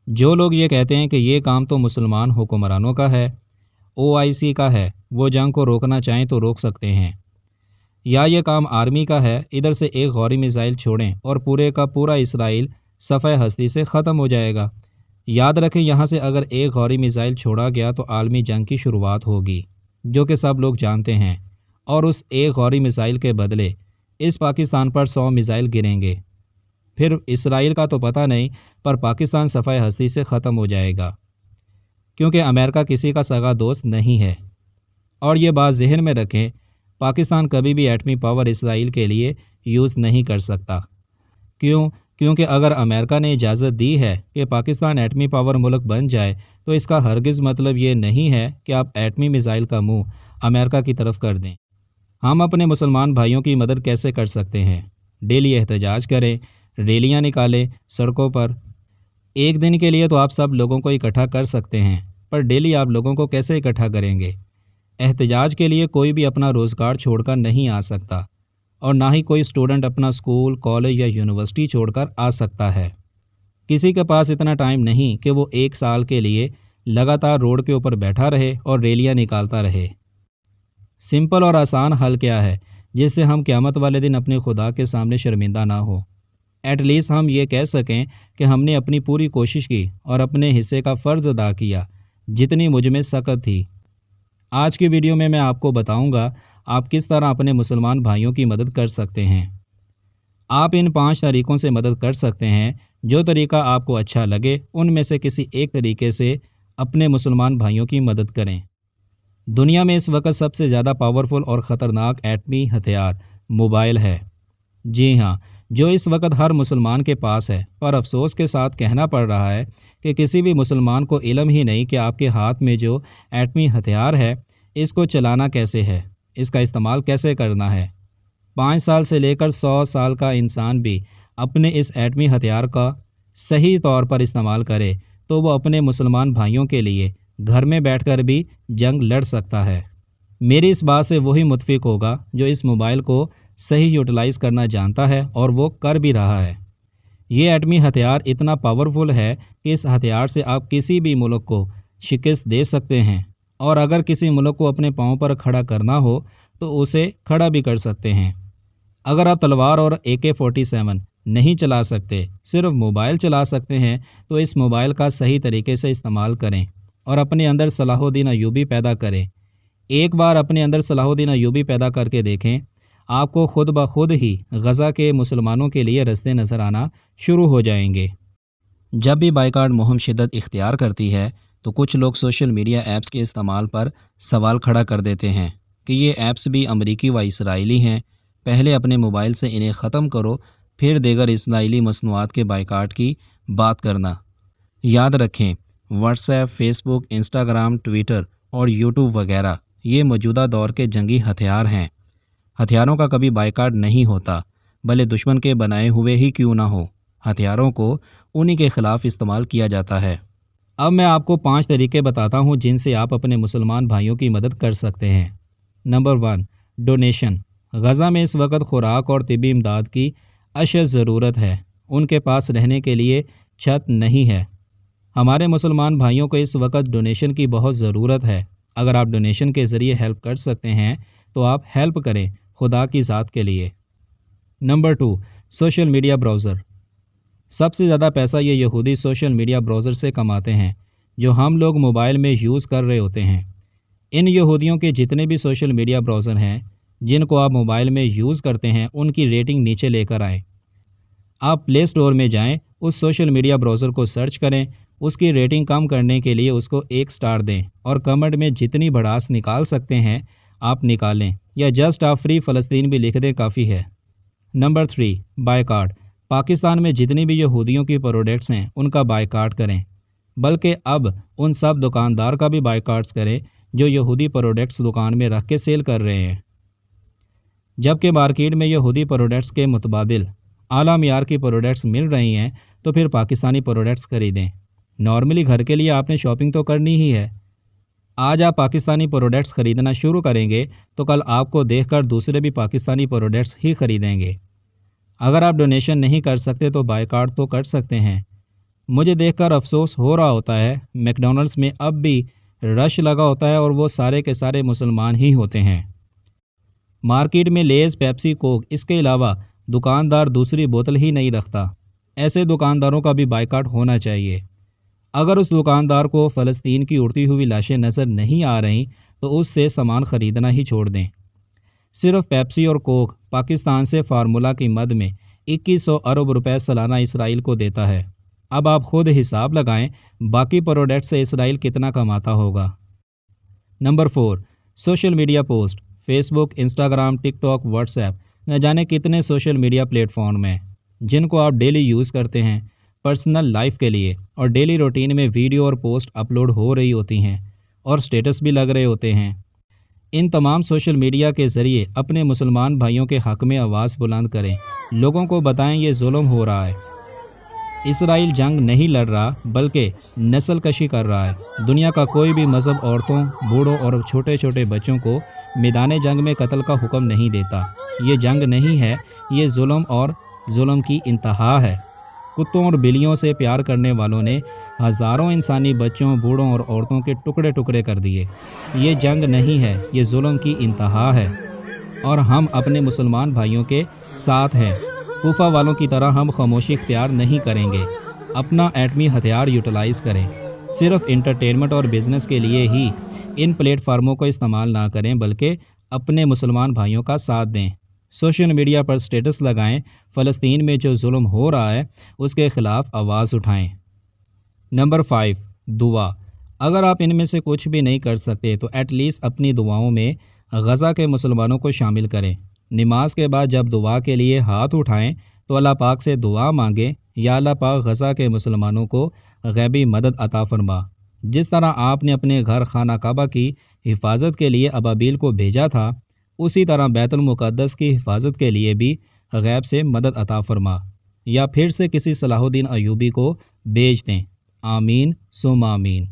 جو لوگ یہ کہتے ہیں کہ یہ کام تو مسلمان حکمرانوں کا ہے، OIC کا ہے، وہ جنگ کو روکنا چاہیں تو روک سکتے ہیں، یا یہ کام آرمی کا ہے، ادھر سے ایک غوری میزائل چھوڑیں اور پورے کا پورا اسرائیل صفحہ ہستی سے ختم ہو جائے گا۔ یاد رکھیں، یہاں سے اگر ایک غوری میزائل چھوڑا گیا تو عالمی جنگ کی شروعات ہوگی، جو کہ سب لوگ جانتے ہیں، اور اس ایک غوری میزائل کے بدلے اس پاکستان پر 100 میزائل گریں گے۔ پھر اسرائیل کا تو پتہ نہیں، پر پاکستان صفحہ ہستی سے ختم ہو جائے گا، کیونکہ امریکہ کسی کا سگا دوست نہیں ہے۔ اور یہ بات ذہن میں رکھیں، پاکستان کبھی بھی ایٹمی پاور اسرائیل کے لیے یوز نہیں کر سکتا۔ کیونکہ اگر امریکہ نے اجازت دی ہے کہ پاکستان ایٹمی پاور ملک بن جائے تو اس کا ہرگز مطلب یہ نہیں ہے کہ آپ ایٹمی میزائل کا منہ امریکہ کی طرف کر دیں۔ ہم اپنے مسلمان بھائیوں کی مدد کیسے کر سکتے ہیں؟ ڈیلی احتجاج کریں، ریلیاں نکالیں سڑکوں پر۔ ایک دن کے لیے تو آپ سب لوگوں کو اکٹھا کر سکتے ہیں، پر ڈیلی آپ لوگوں کو کیسے اکٹھا کریں گے؟ احتجاج کے لیے کوئی بھی اپنا روزگار چھوڑ کر نہیں آ سکتا، اور نہ ہی کوئی اسٹوڈنٹ اپنا اسکول، کالج یا یونیورسٹی چھوڑ کر آ سکتا ہے۔ کسی کے پاس اتنا ٹائم نہیں کہ وہ 1 سال کے لیے لگاتار روڈ کے اوپر بیٹھا رہے اور ریلیاں نکالتا رہے۔ سمپل اور آسان حل کیا ہے جس سے ہم قیامت والے دن اپنے خدا کے سامنے شرمندہ نہ ہو؟ ایٹ لیسٹ ہم یہ کہہ سکیں کہ ہم نے اپنی پوری کوشش کی اور اپنے حصے کا فرض ادا کیا، جتنی مجھ میں سکت تھی۔ آج کی ویڈیو میں آپ کو بتاؤں گا آپ کس طرح اپنے مسلمان بھائیوں کی مدد کر سکتے ہیں۔ آپ ان 5 طریقوں سے مدد کر سکتے ہیں۔ جو طریقہ آپ کو اچھا لگے ان میں سے کسی ایک طریقے سے اپنے مسلمان بھائیوں کی مدد کریں۔ دنیا میں اس وقت سب سے زیادہ پاورفل اور خطرناک ایٹمی ہتھیار موبائل ہے۔ جی ہاں، جو اس وقت ہر مسلمان کے پاس ہے، پر افسوس کے ساتھ کہنا پڑ رہا ہے کہ کسی بھی مسلمان کو علم ہی نہیں کہ آپ کے ہاتھ میں جو ایٹمی ہتھیار ہے اس کو چلانا کیسے ہے، اس کا استعمال کیسے کرنا ہے۔ 5 سال سے لے کر 100 سال کا انسان بھی اپنے اس ایٹمی ہتھیار کا صحیح طور پر استعمال کرے تو وہ اپنے مسلمان بھائیوں کے لیے گھر میں بیٹھ کر بھی جنگ لڑ سکتا ہے۔ میری اس بات سے وہی متفق ہوگا جو اس موبائل کو صحیح یوٹیلائز کرنا جانتا ہے، اور وہ کر بھی رہا ہے۔ یہ ایٹمی ہتھیار اتنا پاورفل ہے کہ اس ہتھیار سے آپ کسی بھی ملک کو شکست دے سکتے ہیں، اور اگر کسی ملک کو اپنے پاؤں پر کھڑا کرنا ہو تو اسے کھڑا بھی کر سکتے ہیں۔ اگر آپ تلوار اور AK-47 نہیں چلا سکتے، صرف موبائل چلا سکتے ہیں، تو اس موبائل کا صحیح طریقے سے استعمال کریں اور اپنے اندر صلاح الدین ایوبی پیدا کریں۔ ایک بار اپنے اندر صلاح الدین ایوبی پیدا کر کے دیکھیں، آپ کو خود بخود ہی غزہ کے مسلمانوں کے لیے رستے نظر آنا شروع ہو جائیں گے۔ جب بھی بائیکاٹ مہم شدت اختیار کرتی ہے تو کچھ لوگ سوشل میڈیا ایپس کے استعمال پر سوال کھڑا کر دیتے ہیں کہ یہ ایپس بھی امریکی و اسرائیلی ہیں، پہلے اپنے موبائل سے انہیں ختم کرو، پھر دیگر اسرائیلی مصنوعات کے بائیکاٹ کی بات کرنا۔ یاد رکھیں، واٹس ایپ، فیس بک، انسٹاگرام، ٹویٹر اور یوٹیوب وغیرہ یہ موجودہ دور کے جنگی ہتھیار ہیں۔ ہتھیاروں کا کبھی بائیکاٹ نہیں ہوتا، بھلے دشمن کے بنائے ہوئے ہی کیوں نہ ہو، ہتھیاروں کو انہی کے خلاف استعمال کیا جاتا ہے۔ اب میں آپ کو 5 طریقے بتاتا ہوں جن سے آپ اپنے مسلمان بھائیوں کی مدد کر سکتے ہیں۔ Number 1، donation. غزہ میں اس وقت خوراک اور طبی امداد کی اشد ضرورت ہے۔ ان کے پاس رہنے کے لیے چھت نہیں ہے۔ ہمارے مسلمان بھائیوں کو اس وقت ڈونیشن کی بہت ضرورت ہے۔ اگر آپ ڈونیشن کے ذریعے ہیلپ کر سکتے ہیں تو آپ ہیلپ کریں، خدا کی ذات کے لیے۔ Number 2، social media browser. سب سے زیادہ پیسہ یہ یہودی سوشل میڈیا براؤزر سے کماتے ہیں جو ہم لوگ موبائل میں یوز کر رہے ہوتے ہیں۔ ان یہودیوں کے جتنے بھی سوشل میڈیا براؤزر ہیں جن کو آپ موبائل میں یوز کرتے ہیں، ان کی ریٹنگ نیچے لے کر آئیں۔ آپ پلے اسٹور میں جائیں، اس سوشل میڈیا براؤزر کو سرچ کریں، اس کی ریٹنگ کم کرنے کے لیے اس کو 1 سٹار دیں، اور کمنٹ میں جتنی بھڑاس نکال سکتے ہیں آپ نکالیں، یا جسٹ آپ فری فلسطین بھی لکھ دیں، کافی ہے۔ Number 3، boycott. پاکستان میں جتنی بھی یہودیوں کی پروڈکٹس ہیں ان کا بائیکاٹ کریں، بلکہ اب ان سب دکاندار کا بھی بائیکاٹس کریں جو یہودی پروڈکٹس دکان میں رکھ کے سیل کر رہے ہیں۔ جبکہ مارکیٹ میں یہودی پروڈکٹس کے متبادل اعلیٰ معیار کی پروڈکٹس مل رہی ہیں، تو پھر پاکستانی پروڈکٹس خریدیں۔ نارملی گھر کے لیے آپ نے شاپنگ تو کرنی ہی ہے۔ آج آپ پاکستانی پروڈکٹس خریدنا شروع کریں گے تو کل آپ کو دیکھ کر دوسرے بھی پاکستانی پروڈکٹس ہی خریدیں گے۔ اگر آپ ڈونیشن نہیں کر سکتے تو بائیکاٹ تو کر سکتے ہیں، مجھے دیکھ کر افسوس ہو رہا ہوتا ہے، میکڈونلڈس میں اب بھی رش لگا ہوتا ہے اور وہ سارے کے سارے مسلمان ہی ہوتے ہیں۔ مارکیٹ میں لیز، پیپسی، کوک، اس کے علاوہ دکاندار دوسری بوتل ہی نہیں رکھتا۔ ایسے دکانداروں کا بھی بائیکاٹ ہونا چاہیے۔ اگر اس دکاندار کو فلسطین کی اڑتی ہوئی لاشیں نظر نہیں آ رہیں تو اس سے سامان خریدنا ہی چھوڑ دیں۔ صرف پیپسی اور کوک پاکستان سے فارمولا کی مد میں 2100 ارب روپے سالانہ اسرائیل کو دیتا ہے۔ اب آپ خود حساب لگائیں باقی پروڈکٹ سے اسرائیل کتنا کماتا ہوگا۔ Number 4، social media post. Facebook, Instagram, TikTok, WhatsApp, نہ جانے کتنے سوشل میڈیا پلیٹ فارم ہیں جن کو آپ ڈیلی یوز کرتے ہیں پرسنل لائف کے لیے، اور ڈیلی روٹین میں ویڈیو اور پوسٹ اپلوڈ ہو رہی ہوتی ہیں اور سٹیٹس بھی لگ رہے ہوتے ہیں۔ ان تمام سوشل میڈیا کے ذریعے اپنے مسلمان بھائیوں کے حق میں آواز بلند کریں، لوگوں کو بتائیں یہ ظلم ہو رہا ہے۔ اسرائیل جنگ نہیں لڑ رہا بلکہ نسل کشی کر رہا ہے۔ دنیا کا کوئی بھی مذہب عورتوں، بوڑھوں اور چھوٹے چھوٹے بچوں کو میدان جنگ میں قتل کا حکم نہیں دیتا۔ یہ جنگ نہیں ہے، یہ ظلم اور ظلم کی انتہا ہے۔ کتوں اور بلیوں سے پیار کرنے والوں نے ہزاروں انسانی بچوں، بوڑھوں اور عورتوں کے ٹکڑے ٹکڑے کر دیے۔ یہ جنگ نہیں ہے، یہ ظلم کی انتہا ہے، اور ہم اپنے مسلمان بھائیوں کے ساتھ ہیں۔ کوفہ والوں کی طرح ہم خاموشی اختیار نہیں کریں گے۔ اپنا ایٹمی ہتھیار یوٹیلائز کریں۔ صرف انٹرٹینمنٹ اور بزنس کے لیے ہی ان پلیٹ فارموں کو استعمال نہ کریں بلکہ اپنے مسلمان بھائیوں کا ساتھ دیں۔ سوشل میڈیا پر سٹیٹس لگائیں، فلسطین میں جو ظلم ہو رہا ہے اس کے خلاف آواز اٹھائیں۔ نمبر 5، دعا۔ اگر آپ ان میں سے کچھ بھی نہیں کر سکتے تو ایٹ لیسٹ اپنی دعاؤں میں غزہ کے مسلمانوں کو شامل کریں۔ نماز کے بعد جب دعا کے لیے ہاتھ اٹھائیں تو اللہ پاک سے دعا مانگیں، یا اللہ پاک غزہ کے مسلمانوں کو غیبی مدد عطا فرما۔ جس طرح آپ نے اپنے گھر خانہ کعبہ کی حفاظت کے لیے ابابیل کو بھیجا تھا، اسی طرح بیت المقدس کی حفاظت کے لیے بھی غیب سے مدد عطا فرما، یا پھر سے کسی صلاح الدین ایوبی کو بھیج دیں۔ آمین ثم آمین۔